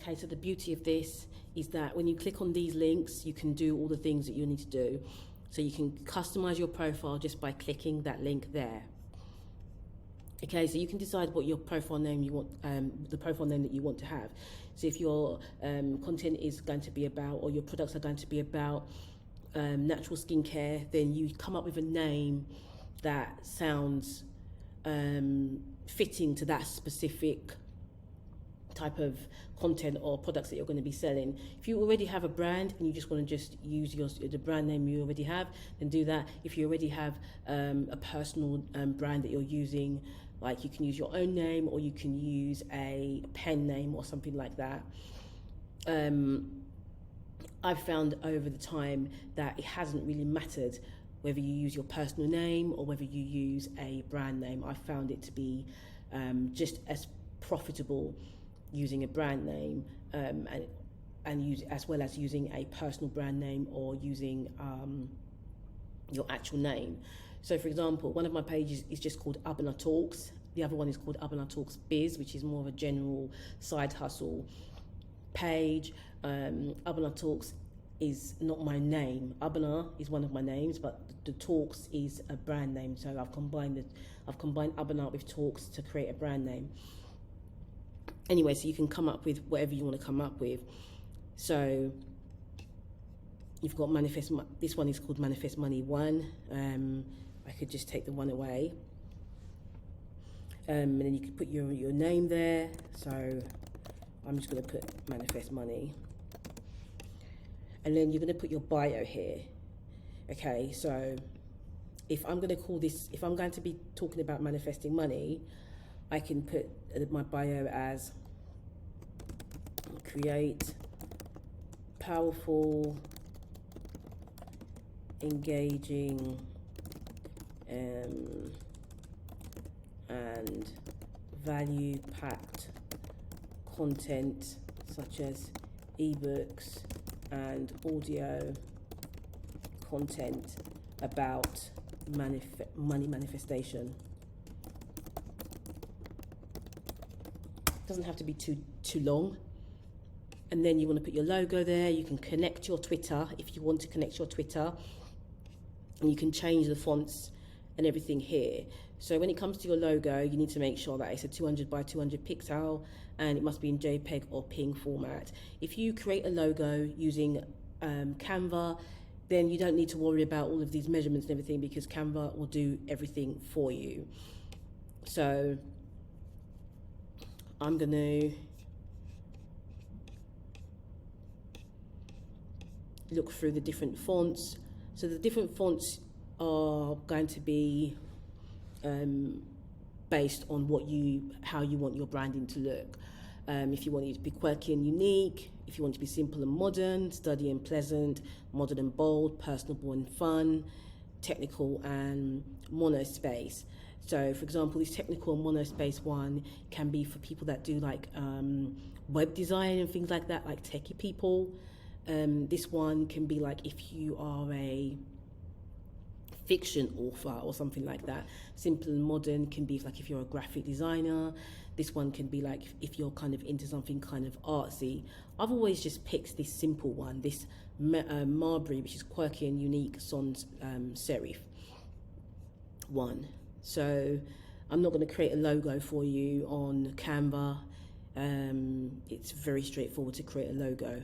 Okay, so the beauty of this is that when you click on these links, you can do all the things that you need to do. So you can customize your profile just by clicking that link there. Okay, so you can decide what your profile name you want, the profile name that you want to have. So if your content is going to be about, or your products are going to be about natural skincare, then you come up with a name that sounds fitting to that specific type of content or products that you're going to be selling. If you already have a brand and you just want to just use the brand name you already have, then do that. If you already have a personal brand that you're using, like you can use your own name or you can use a pen name or something like that. I've found over the time that it hasn't really mattered whether you use your personal name or whether you use a brand name. I found it to be just as profitable using a brand name and use, as well as using a personal brand name or using your actual name. So for example, one of my pages is just called Abana Talks. The other one is called Abana Talks Biz, which is more of a general side hustle page. Abana Talks is not my name. Abana is one of my names, but the Talks is a brand name. So I've combined Abana with Talks to create a brand name. Anyway, so you can come up with whatever you want to come up with. So you've got Manifest. This one is called Manifest Money 1. I could just take the one away. And then you could put your name there. So I'm just going to put Manifest Money. And then you're going to put your bio here. Okay, so if I'm going to call this, if I'm going to be talking about manifesting money, I can put my bio as create powerful, engaging, and value-packed content such as ebooks and audio content about money manifestation. Doesn't have to be too long. And then you want to put your logo there. You can connect your Twitter if you want to connect your Twitter, and you can change the fonts and everything here. So when it comes to your logo, you need to make sure that it's a 200 by 200 pixel and it must be in JPEG or PNG format. If you create a logo using Canva, then you don't need to worry about all of these measurements and everything, because Canva will do everything for you. So I'm going to look through the different fonts. So the different fonts are going to be based on how you want your branding to look. If you want it to be quirky and unique, if you want it to be simple and modern, sturdy and pleasant, modern and bold, personable and fun, technical and monospace. So for example, this technical and monospace one can be for people that do like web design and things like that, like techie people. This one can be like if you are a fiction author or something like that. Simple and modern can be like if you're a graphic designer. This one can be like if you're kind of into something kind of artsy. I've always just picked this simple one, this Marbury, which is quirky and unique sans serif one. So I'm not going to create a logo for you on Canva. It's very straightforward to create a logo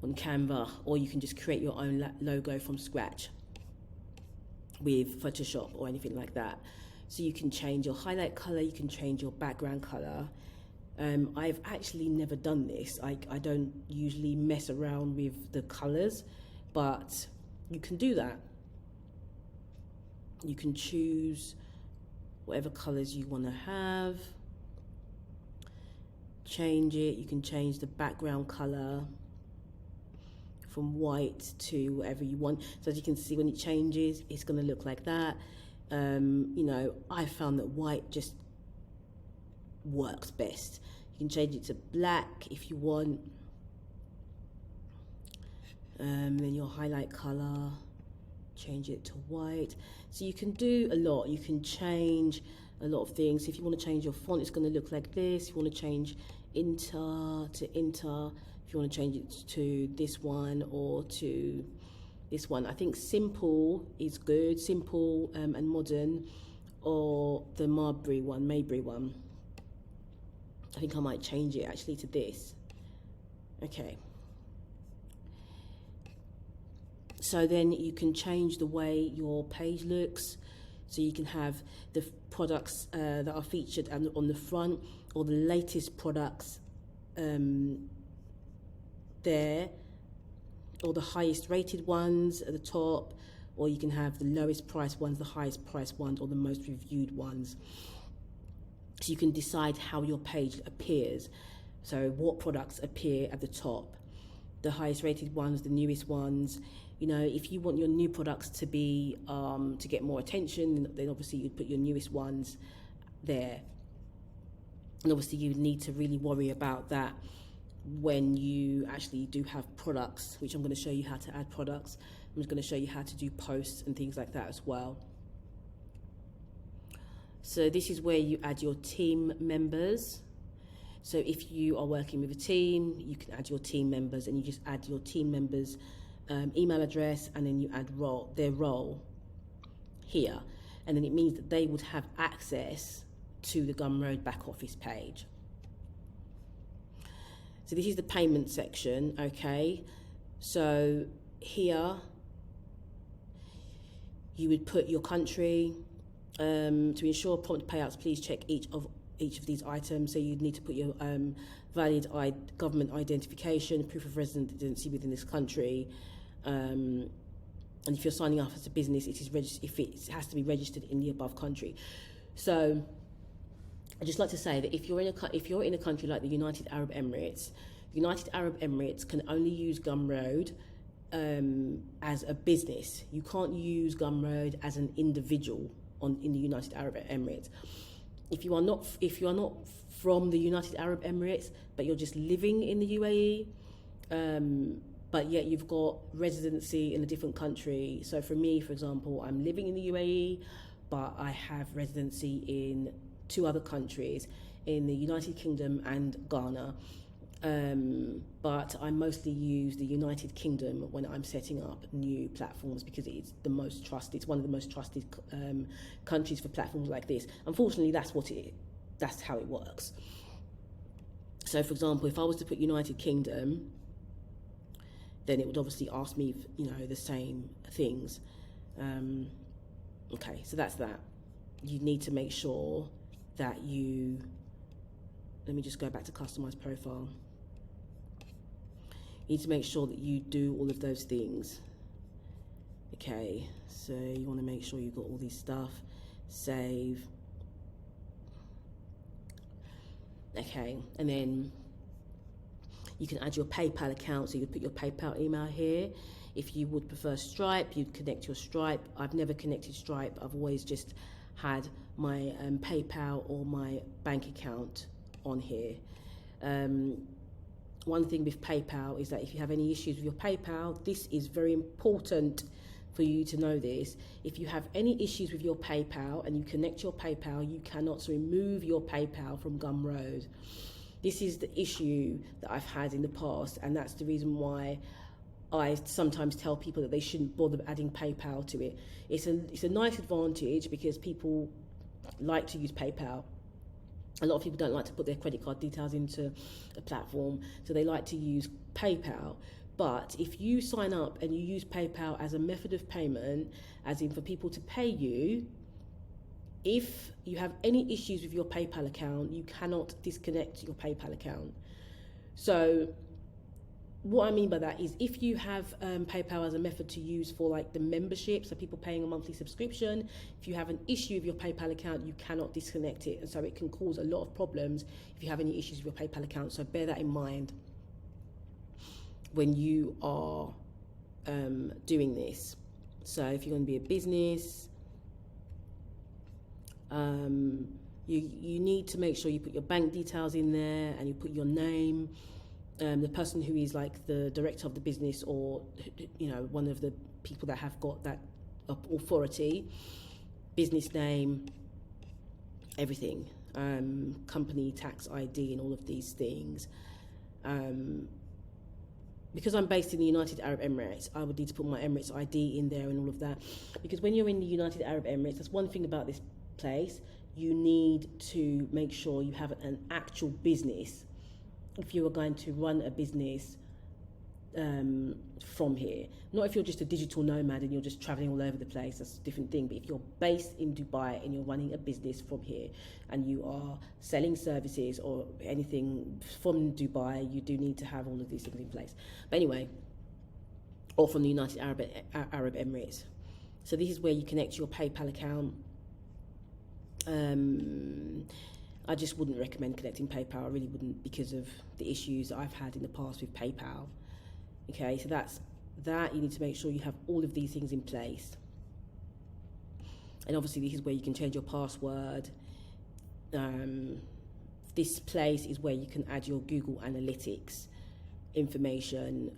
on Canva, or you can just create your own logo from scratch with Photoshop or anything like that. So you can change your highlight color, you can change your background color. I've actually never done this. I don't usually mess around with the colors, but you can do that. You can choose whatever colors you want to have, change it. You can change the background color from white to whatever you want. So as you can see, when it changes, it's going to look like that. You know, I found that white just works best. You can change it to black if you want. Then your highlight color, change it to white. So you can do a lot. You can change a lot of things. If you want to change your font, it's going to look like this. If you want to change inter to inter, if you want to change it to this one or to this one. I think simple is good, simple and modern, or the Maybury one. I think I might change it actually to this. Okay. So then you can change the way your page looks. So you can have the products that are featured on the front, or the latest products there, or the highest rated ones at the top, or you can have the lowest price ones, the highest price ones, or the most reviewed ones. So you can decide how your page appears. So what products appear at the top, the highest rated ones, the newest ones. You know, if you want your new products to be to get more attention, then obviously you'd put your newest ones there. And obviously you need to really worry about that when you actually do have products, which I'm going to show you how to add products. I'm just going to show you how to do posts and things like that as well. So this is where you add your team members. So if you are working with a team, you can add your team members, and you just add your team members' email address, and then you add their role here. And then it means that they would have access to the Gumroad back office page. So this is the payment section, okay? So here you would put your country. To ensure prompt payouts, please check each of these items. So you'd need to put your valid government identification, proof of residency within this country, and if you're signing up as a business, it has to be registered in the above country. So I'd just like to say that if you're in a country like the United Arab Emirates, can only use Gumroad as a business. You can't use Gumroad as an individual in the United Arab Emirates. If you are not from the United Arab Emirates, but you're just living in the UAE, but yet you've got residency in a different country. So for me, for example, I'm living in the UAE, but I have residency in 2 other countries, in the United Kingdom and Ghana. But I mostly use the United Kingdom when I'm setting up new platforms, because it's the most trusted. It's one of the most trusted countries for platforms like this. Unfortunately, that's how it works. So, for example, if I was to put United Kingdom, then it would obviously ask me, the same things. Okay, so that's that. You need to make sure that you. Let me just go back to customize profile. You need to make sure that you do all of those things. Okay, so you want to make sure you've got all these stuff. Save. Okay, and then you can add your PayPal account. So you put your PayPal email here. If you would prefer Stripe, you'd connect your Stripe. I've never connected Stripe. I've always just had my PayPal or my bank account on here. One thing with PayPal is that if you have any issues with your PayPal, this is very important for you to know this. If you have any issues with your PayPal and you connect your PayPal, you cannot remove your PayPal from Gumroad. This is the issue that I've had in the past, and that's the reason why I sometimes tell people that they shouldn't bother adding PayPal to it. It's a nice advantage because people like to use PayPal. A lot of people don't like to put their credit card details into a platform, so they like to use PayPal. But if you sign up and you use PayPal as a method of payment, as in for people to pay you, if you have any issues with your PayPal account, you cannot disconnect your PayPal account. So what I mean by that is if you have PayPal as a method to use for like the membership, so people paying a monthly subscription, if you have an issue with your PayPal account, you cannot disconnect it. And so it can cause a lot of problems if you have any issues with your PayPal account. So bear that in mind when you are doing this. So if you're going to be a business, you need to make sure you put your bank details in there and you put your name. The person who is like the director of the business, or one of the people that have got that authority, business name, everything. company tax ID and all of these things. Because I'm based in the United Arab Emirates, I would need to put my Emirates ID in there and all of that. Because when you're in the United Arab Emirates, that's one thing about this place, you need to make sure you have an actual business if you are going to run a business from here. Not if you're just a digital nomad and you're just traveling all over the place, that's a different thing. But if you're based in Dubai and you're running a business from here and you are selling services or anything from Dubai, you do need to have all of these things in place. But anyway, or from the United Arab Emirates. So this is where you connect your PayPal account. I just wouldn't recommend connecting PayPal. I really wouldn't, because of the issues I've had in the past with PayPal. Okay, so that's that. You need to make sure you have all of these things in place. And obviously this is where you can change your password. This place is where you can add your Google Analytics information.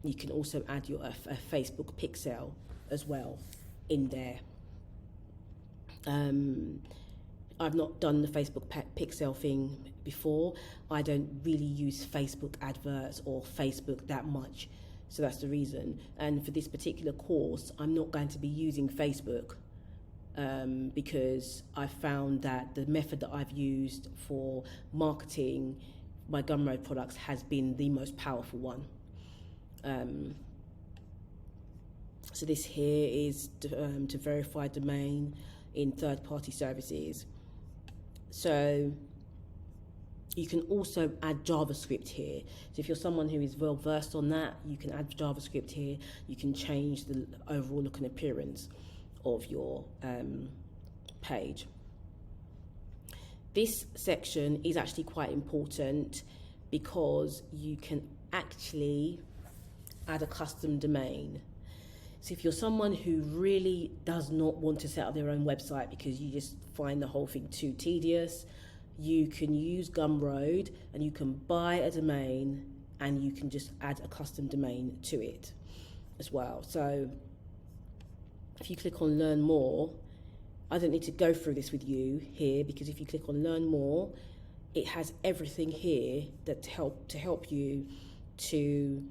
You can also add your a Facebook pixel as well in there. I've not done the Facebook pixel thing before. I don't really use Facebook adverts or Facebook that much, so that's the reason. And for this particular course, I'm not going to be using Facebook because I found that the method that I've used for marketing my Gumroad products has been the most powerful one. So this here is to verify domain in third-party services. So you can also add JavaScript here. So if you're someone who is well versed on that, you can add JavaScript here. You can change the overall look and appearance of your page. This section is actually quite important because you can actually add a custom domain. So if you're someone who really does not want to set up their own website because you just find the whole thing too tedious, you can use Gumroad and you can buy a domain and you can just add a custom domain to it as well. So if you click on learn more, I don't need to go through this with you here, because if you click on learn more, it has everything here that to help you to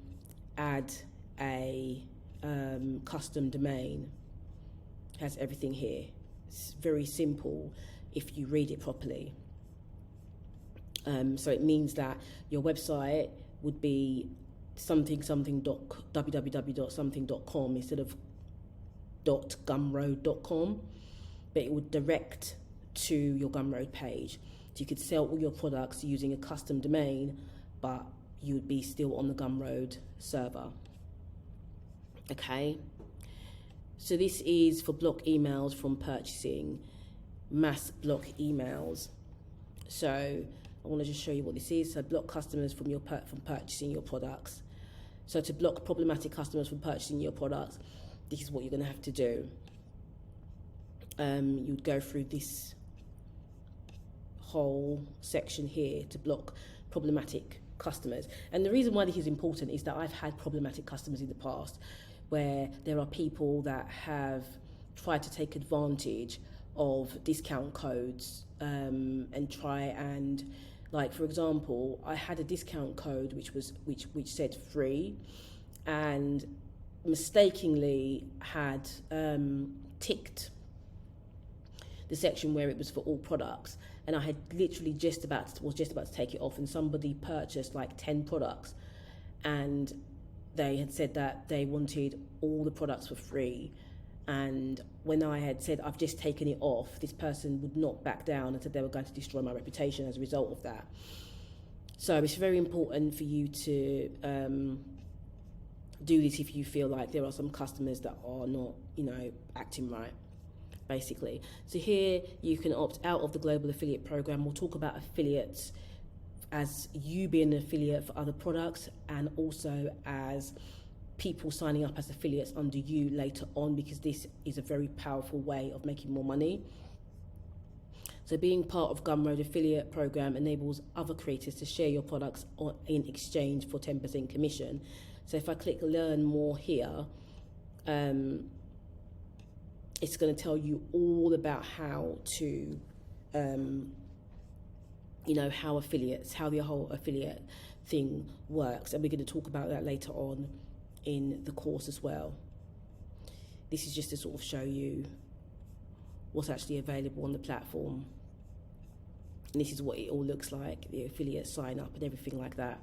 add a custom domain. It has everything here. It's very simple if you read it properly. So it means that your website would be www.something.com instead of .gumroad.com, but it would direct to your Gumroad page. So you could sell all your products using a custom domain, but you would be still on the Gumroad server. Okay, so this is for block emails from purchasing, mass block emails. So I want to just show you what this is. So block customers from purchasing your products. So to block problematic customers from purchasing your products, this is what you're going to have to do. You'd go through this whole section here to block problematic customers. And the reason why this is important is that I've had problematic customers in the past, where there are people that have tried to take advantage of discount codes and try and, like, for example, I had a discount code which said free, and mistakenly had ticked the section where it was for all products, and I had literally was just about to take it off, and somebody purchased like 10 products, and they had said that they wanted all the products for free. And when I had said I've just taken it off, this person would not back down and said they were going to destroy my reputation as a result of that. So it's very important for you to do this if you feel like there are some customers that are not, acting right, basically. So here you can opt out of the global affiliate program. We'll talk about affiliates as you being an affiliate for other products, and also as people signing up as affiliates under you later on, because this is a very powerful way of making more money. So being part of Gumroad affiliate program enables other creators to share your products in exchange for 10% commission. So if I click learn more here, it's going to tell you all about how to you know, how the whole affiliate thing works, and we're going to talk about that later on in the course as well. This is just to sort of show you what's actually available on the platform, and this is what it all looks like, the affiliate sign up and everything like that.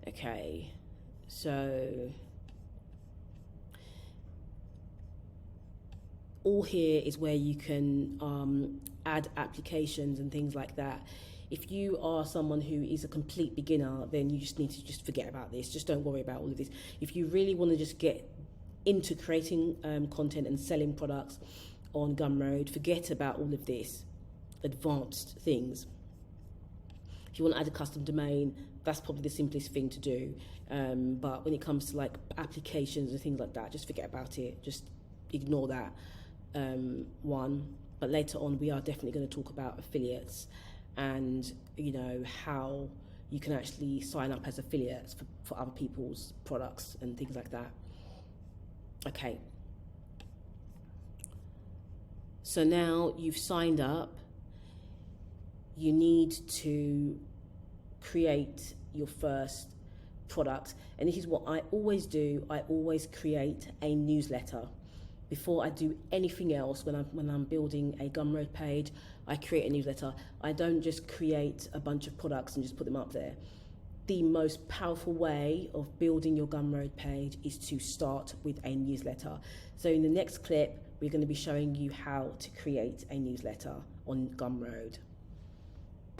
Okay, so all here is where you can add applications and things like that. If you are someone who is a complete beginner, then you just need to just forget about this. Just don't worry about all of this. If you really want to just get into creating content and selling products on Gumroad, forget about all of this advanced things. If you want to add a custom domain, that's probably the simplest thing to do. But when it comes to like applications and things like that, just forget about it. Just ignore that one. But later on, we are definitely going to talk about affiliates and, you know, how you can actually sign up as affiliates for other people's products and things like that. Okay. So now you've signed up, you need to create your first product. And this is what I always do. I always create a newsletter. Before I do anything else, when I'm building a Gumroad page, I create a newsletter. I don't just create a bunch of products and just put them up there. The most powerful way of building your Gumroad page is to start with a newsletter. So in the next clip, we're going to be showing you how to create a newsletter on Gumroad.